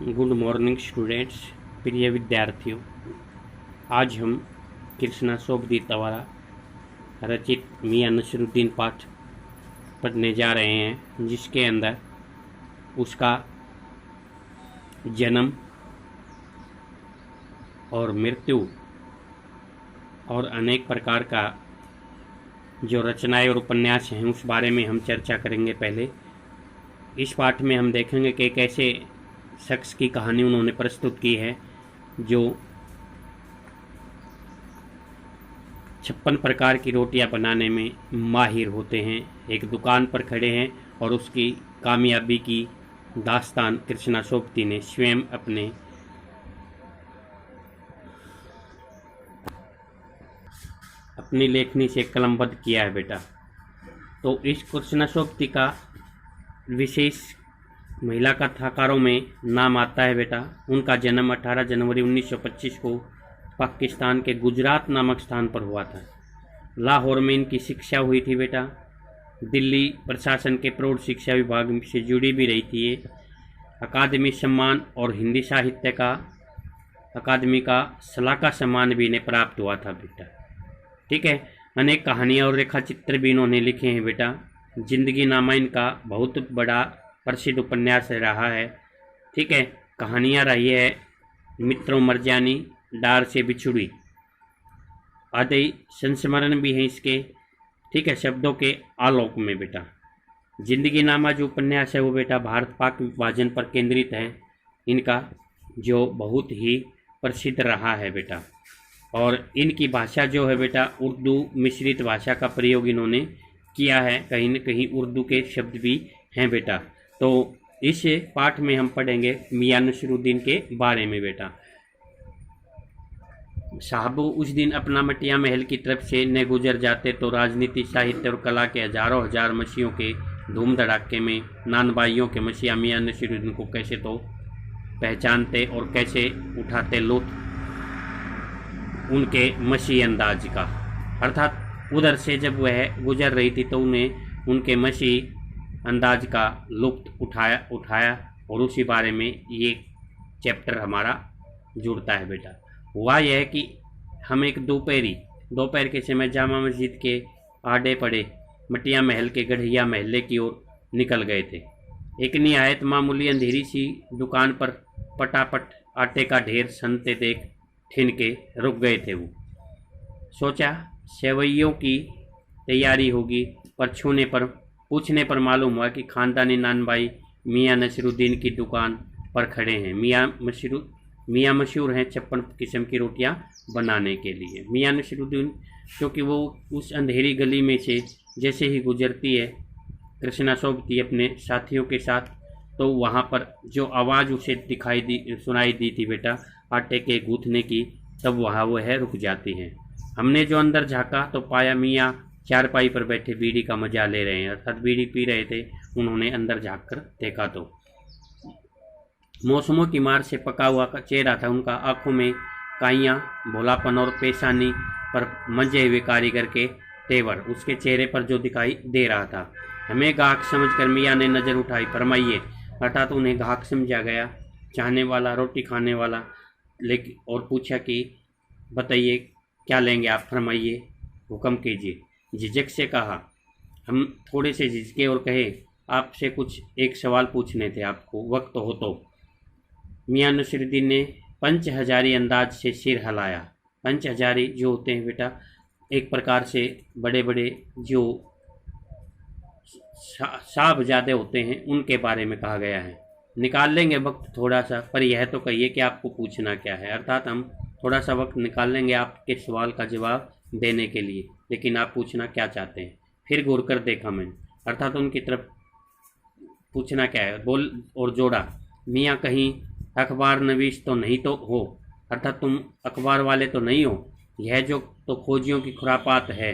Good morning students, प्रिय विद्यार्थियों। आज हम कृष्णा सोबती द्वारा रचित मियां नसरुद्दीन पाठ पढ़ने जा रहे हैं, जिसके अंदर उसका जन्म और मृत्यु और अनेक प्रकार का जो रचनाएं और उपन्यास हैं उस बारे में हम चर्चा करेंगे। पहले इस पाठ में हम देखेंगे कि कैसे शख्स की कहानी उन्होंने प्रस्तुत की है जो 56 प्रकार की रोटियां बनाने में माहिर होते हैं। एक दुकान पर खड़े हैं और उसकी कामयाबी की दास्तान कृष्णा सोबती ने स्वयं अपनी लेखनी से कलमबद्ध किया है बेटा। तो इस कृष्णा सोबती का विशेष महिला कथाकारों में नाम आता है बेटा। उनका जन्म 18 जनवरी 1925 को पाकिस्तान के गुजरात नामक स्थान पर हुआ था। लाहौर में इनकी शिक्षा हुई थी बेटा। दिल्ली प्रशासन के प्रौढ़ शिक्षा विभाग से जुड़ी भी रही थी। ये अकादमी सम्मान और हिंदी साहित्य का अकादमी का सलाहकार सम्मान भी इन्हें प्राप्त हुआ था बेटा। ठीक है, अनेक कहानियाँ और रेखा चित्र भी इन्होंने लिखे हैं बेटा। जिंदगी नामा इनका बहुत बड़ा प्रसिद्ध उपन्यास रहा है। ठीक है, कहानियाँ रही है मित्रों मरजानी, डार से बिछुड़ी आदि संस्मरण भी हैं इसके। ठीक है, शब्दों के आलोक में बेटा। जिंदगी नामा जो उपन्यास है वो बेटा भारत पाक विभाजन पर केंद्रित है इनका, जो बहुत ही प्रसिद्ध रहा है बेटा। और इनकी भाषा जो है बेटा उर्दू मिश्रित भाषा का प्रयोग इन्होंने किया है। कहीं न कहीं उर्दू के शब्द भी हैं बेटा। तो इस पाठ में हम पढ़ेंगे मियां नसरुद्दीन के बारे में बेटा। साहब उस दिन अपना मटिया महल की तरफ से न गुजर जाते तो राजनीति, साहित्य और कला के हजारों हजार मसीहों के धूम धड़ाके में नानबाइयों के मसीहा मियां नसरुद्दीन को कैसे तो पहचानते और कैसे उठाते लुत्फ उनके मसीह अंदाज का। अर्थात उधर से जब वह गुजर रही थी तो उन्हें उनके मसीह अंदाज का लुत्फ उठाया और उसी बारे में ये चैप्टर हमारा जुड़ता है बेटा। हुआ यह है कि हम एक दोपहर के समय जामा मस्जिद के आड़े पड़े मटिया महल के गढ़िया महल्ले की ओर निकल गए थे। एक निहायत मामूली अंधेरी सी दुकान पर पटापट आटे का ढेर सनते देख ठिन के रुक गए थे। वो सोचा सेवइयों की तैयारी होगी, पर पूछने पर मालूम हुआ कि खानदानी नानबाई मियां नसरुद्दीन की दुकान पर खड़े हैं। मियां मशहूर हैं 56 किस्म की रोटियां बनाने के लिए। मियां नसरुद्दीन क्योंकि वो उस अंधेरी गली में से जैसे ही गुजरती है कृष्णा सोबती अपने साथियों के साथ, तो वहाँ पर जो आवाज़ उसे सुनाई दी थी बेटा आटे के गूंथने की, तब वहाँ वो है रुक जाती हैं। हमने जो अंदर झाँका तो पाया मियाँ चारपाई पर बैठे बीड़ी का मजा ले रहे हैं, अर्थात बीड़ी पी रहे थे। उन्होंने अंदर झाँक कर देखा तो मौसमों की मार से पका हुआ चेहरा था उनका। आंखों में काइयाँ, भोलापन और पेशानी पर मंजे हुए कारीगर के तेवर उसके चेहरे पर जो दिखाई दे रहा था। हमें गाहक समझकर मियाँ ने नज़र उठाई। फरमाइए, अर्थात उन्हें गाहक समझा गया, चाहने वाला, रोटी खाने वाला। लेकिन और पूछा कि बताइए क्या लेंगे आप, फरमाइए, हुक्म कीजिए। झिझक से कहा। हम थोड़े से झिझके और कहे आपसे कुछ एक सवाल पूछने थे, आपको वक्त हो तो। मियां नसरुद्दीन ने पंच हजारी अंदाज से सिर हिलाया। पंच हजारी जो होते हैं बेटा एक प्रकार से बड़े बड़े जो साहबजादे होते हैं उनके बारे में कहा गया है। निकाल लेंगे वक्त थोड़ा सा, पर यह तो कहिए कि आपको पूछना क्या है। अर्थात हम थोड़ा सा वक्त निकाल लेंगे आपके सवाल का जवाब देने के लिए, लेकिन आप पूछना क्या चाहते हैं। फिर घूर कर देखा मैंने, अर्थात उनकी तरफ पूछना क्या है। बोल और जोड़ा, मियाँ कहीं अखबार नवीस तो नहीं तो हो, अर्थात तुम अखबार वाले तो नहीं हो। यह जो तो खोजियों की खुरापात है।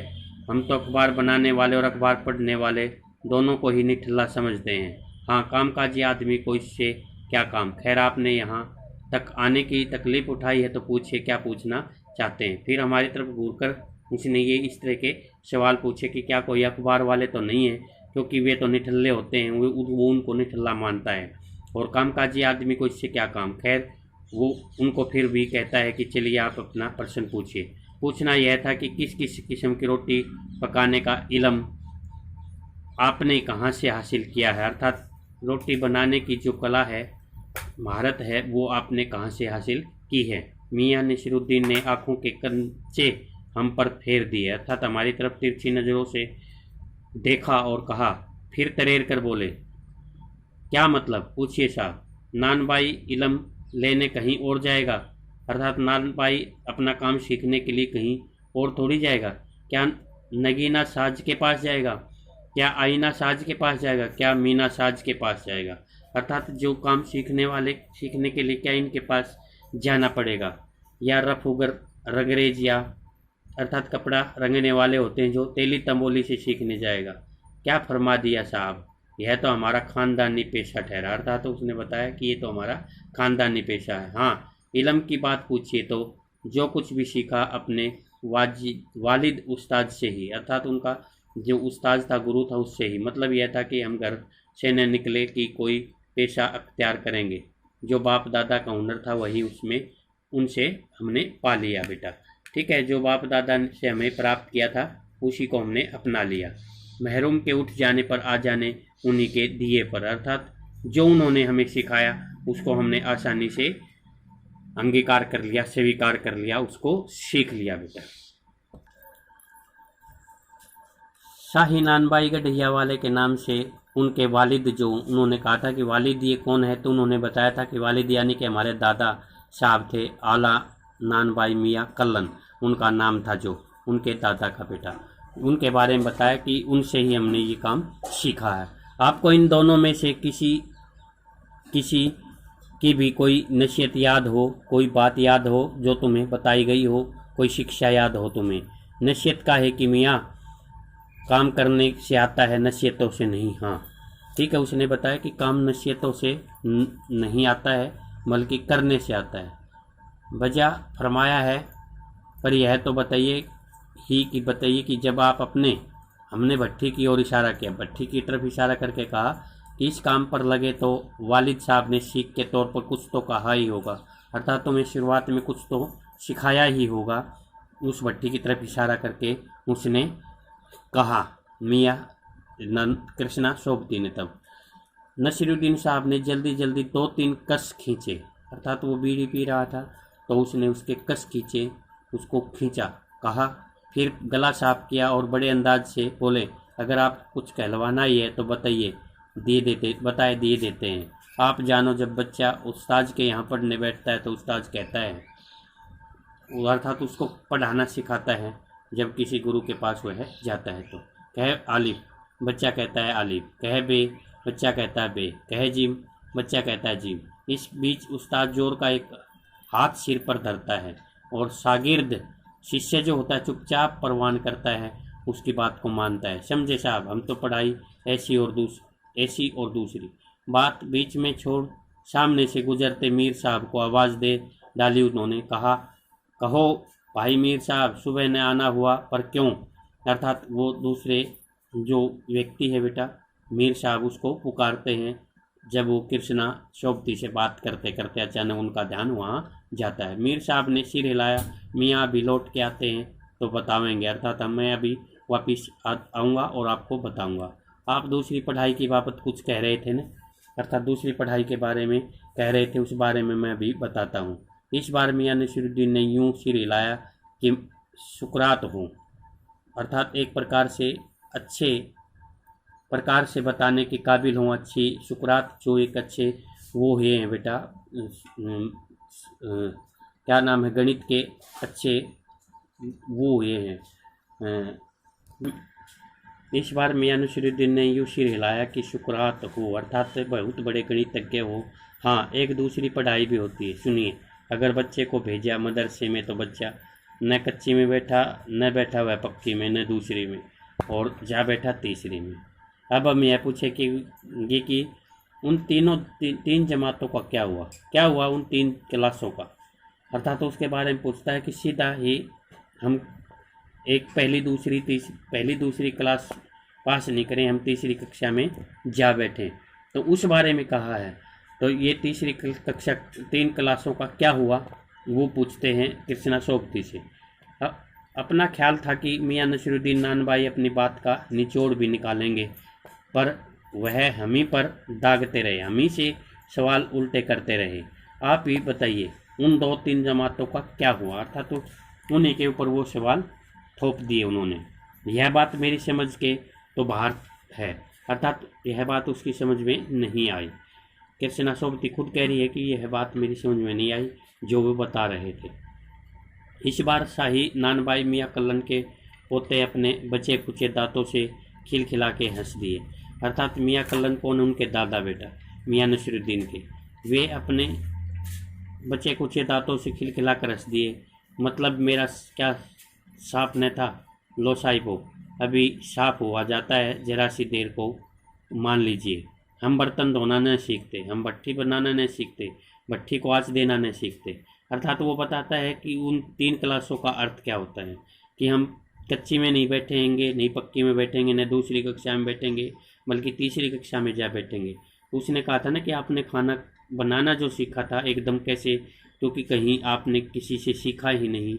हम तो अखबार बनाने वाले और अखबार पढ़ने वाले दोनों को ही निठल्ला समझते हैं। हाँ, कामकाजी आदमी को इससे क्या काम। खैर, आपने यहाँ तक आने की तकलीफ़ उठाई है तो पूछिए क्या पूछना चाहते हैं। फिर हमारी तरफ घूरकर उसने ये इस तरह के सवाल पूछे कि क्या कोई अखबार वाले तो नहीं है, क्योंकि वे तो निठल्ले होते हैं, वो उनको निठल्ला मानता है। और कामकाजी आदमी को इससे क्या काम। खैर वो उनको फिर भी कहता है कि चलिए आप अपना प्रश्न पूछिए। पूछना यह था कि किस किस किस्म की रोटी पकाने का इल्म आपने कहाँ से हासिल किया है, अर्थात रोटी बनाने की जो कला है, महारत है, वो आपने कहाँ से हासिल की है। मियाँ नसीरुद्दीन ने आंखों के कंचे हम पर फेर दिए, अर्थात हमारी तरफ तिरछी नज़रों से देखा और कहा, फिर तरेर कर बोले, क्या मतलब, पूछिए साहब। नानबाई इल्म लेने कहीं और जाएगा, अर्थात नानबाई अपना काम सीखने के लिए कहीं और थोड़ी जाएगा। क्या नगीना साज के पास जाएगा, क्या आईना साज के पास जाएगा, क्या मीना साज के पास जाएगा, अर्थात जो काम सीखने के लिए क्या इनके पास जाना पड़ेगा। या रफूगर रंगरेज, या अर्थात कपड़ा रंगने वाले होते हैं जो तेली तंबोली से सीखने जाएगा। क्या फरमा दिया साहब, यह तो हमारा खानदानी पेशा ठहरा, अर्थात तो उसने बताया कि ये तो हमारा खानदानी पेशा है। हाँ, इल्म की बात पूछिए तो जो कुछ भी सीखा अपने वालिद उस्ताद से ही, अर्थात उनका जो उस्ताद था, गुरु था, उससे ही। मतलब यह था कि हम घर से न निकले कि कोई पेशा अख्तियार करेंगे, जो बाप दादा का हुनर था वही उसमें उनसे हमने पा लिया बेटा। ठीक है, जो बाप दादा से हमें प्राप्त किया था उसी को हमने अपना लिया। महरूम के उठ जाने पर आ जाने उन्हीं के दिए पर, अर्थात जो उन्होंने हमें सिखाया उसको हमने आसानी से अंगीकार कर लिया, स्वीकार कर लिया, उसको सीख लिया बेटा। शाही नानबाई गढ़िया वाले के नाम से उनके वालिद, जो उन्होंने कहा था कि वालिद ये कौन है, तो उन्होंने बताया था कि वालिद यानी कि हमारे दादा साहब थे, आला नानबाई मियाँ कल्लन उनका नाम था, जो उनके दादा का बेटा। उनके बारे में बताया कि उनसे ही हमने ये काम सीखा है। आपको इन दोनों में से किसी की भी कोई नसीहत याद हो, कोई बात याद हो जो तुम्हें बताई गई हो, कोई शिक्षा याद हो तुम्हें। नसीहत का है कि मियाँ काम करने से आता है, नसीहतों से नहीं। हाँ ठीक है, उसने बताया कि काम नसीहतों से नहीं आता है बल्कि करने से आता है। वजह फरमाया है, पर यह तो बताइए कि जब आप हमने भट्ठी की ओर इशारा किया, भट्ठी की तरफ इशारा करके कहा कि इस काम पर लगे, तो वालिद साहब ने सीख के तौर पर कुछ तो कहा ही होगा, अर्थात तुम्हें शुरुआत में कुछ तो सिखाया ही होगा। उस भट्ठी की तरफ इशारा करके उसने कहा, मियाँ कृष्णा सोबती ने। तब नसीरुद्दीन साहब ने जल्दी 2-3 कस खींचे, अर्थात वो बीड़ी पी रहा था तो उसने उसके कस खींचे, उसको खींचा, कहा, फिर गला साफ किया और बड़े अंदाज से बोले, अगर आप कुछ कहलवाना ही है तो बताइए, दिए देते हैं। आप जानो, जब बच्चा उस्ताद के यहाँ पढ़ने बैठता है तो उस्ताद कहता है, अर्थात उसको पढ़ाना सिखाता है। जब किसी गुरु के पास वह जाता है तो कहे आलिफ, बच्चा कहता है आलिफ, कहे बे, बच्चा कहता है बे, कहे जिम, बच्चा कहता है जिम। इस बीच उस्ताद जोर का एक हाथ सिर पर धरता है और शागिर्द शिष्य जो होता है चुपचाप परवान करता है, उसकी बात को मानता है। समझे साहब, हम तो पढ़ाई ऐसी और दूसरी बात बीच में छोड़ सामने से गुजरते मीर साहब को आवाज़ दे डाली। उन्होंने कहा, कहो भाई मीर साहब, सुबह ने आना हुआ, पर क्यों, अर्थात वो दूसरे जो व्यक्ति है बेटा मीर साहब, उसको पुकारते हैं। जब वो कृष्णा शोभती से बात करते करते अचानक उनका ध्यान वहाँ जाता है। मीर साहब ने सिर हिलाया, मियाँ अभी लौट के आते हैं तो बतावेंगे, अर्थात मैं अभी वापिस आऊँगा और आपको बताऊँगा। आप दूसरी पढ़ाई की बाबत कुछ कह रहे थे ना, अर्थात दूसरी पढ़ाई के बारे में कह रहे थे, उस बारे में मैं अभी बताता हूँ। इस बार मियाँ नसीरुद्दीन ने यूँ सिर हिलाया कि सुकरात हूँ, अर्थात एक प्रकार से अच्छे प्रकार से बताने के काबिल हों। अच्छी सुकरात जो एक अच्छे वो हैं बेटा, क्या नाम है, गणित के अच्छे वो ये हैं। इस बार मियाँ नसीरुद्दीन ने यूँ सिर हिलाया कि सुकरात हो, अर्थात बहुत बड़े गणितज्ञ हो। हाँ, एक दूसरी पढ़ाई भी होती है, सुनिए। अगर बच्चे को भेजा मदरसे में तो बच्चा न कच्ची में बैठा, न बैठा वह पक्की में, न दूसरी में, और जा बैठा तीसरी में। अब हम यह पूछे कि उन तीन जमातों का क्या हुआ उन 3 क्लासों का, अर्थात तो उसके बारे में पूछता है कि सीधा ही हम एक पहली दूसरी क्लास पास नहीं करें, हम तीसरी कक्षा में जा बैठे। तो उस बारे में कहा है, तो ये तीसरी कक्षा 3 क्लासों का क्या हुआ वो पूछते हैं कृष्णा सोबती से। अब अपना ख्याल था कि मियाँ नसीरुद्दीन नानबाई अपनी बात का निचोड़ भी निकालेंगे, पर वह हम ही पर दागते रहे, हम ही से सवाल उल्टे करते रहे। आप ही बताइए उन 2-3 जमातों का क्या हुआ, अर्थात तो उन्हीं के ऊपर वो सवाल थोप दिए उन्होंने। यह बात मेरी समझ के तो बाहर है, अर्थात यह बात उसकी समझ में नहीं आई। कृष्णा सोबती खुद कह रही है कि यह बात मेरी समझ में नहीं आई जो वो बता रहे थे। इस बार शाही नानबाई मियाँ कल्लन के पोते अपने बचे खुचे दांतों से खिलखिला के हंस दिए, अर्थात मियाँ कल्लन कौन, उनके दादा बेटा मियाँ नसीरुद्दीन के। वे अपने बचे कुचे दांतों से खिलखिला कर हंस दिए, मतलब मेरा क्या साफ न था, लो साहिबो अभी साफ हुआ जाता है, जरा सी देर को मान लीजिए। हम बर्तन धोना न सीखते, हम भट्ठी बनाना न सीखते, भट्ठी को आँच देना न सीखते। अर्थात वो बताता है कि उन 3 क्लासों का अर्थ क्या होता है, कि हम कच्ची में नहीं बैठेंगे, नहीं पक्की में बैठेंगे, न दूसरी कक्षा में बैठेंगे, बल्कि तीसरी कक्षा में जा बैठेंगे। उसने कहा था ना कि आपने खाना बनाना जो सीखा था एकदम कैसे, क्योंकि कहीं आपने किसी से सीखा ही नहीं,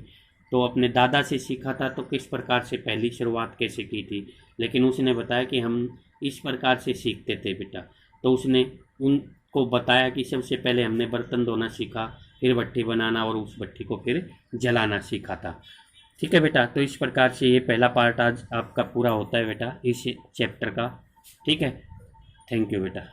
तो अपने दादा से सीखा था, तो किस प्रकार से पहली शुरुआत कैसे की थी। लेकिन उसने बताया कि हम इस प्रकार से सीखते थे बेटा। तो उसने उनको बताया कि सबसे पहले हमने बर्तन धोना सीखा, फिर भट्ठी बनाना और उस भट्ठी को फिर जलाना सीखा था। ठीक है बेटा, तो इस प्रकार से ये पहला पार्ट आज आपका पूरा होता है बेटा इस चैप्टर का। ठीक है, थैंक यू बेटा।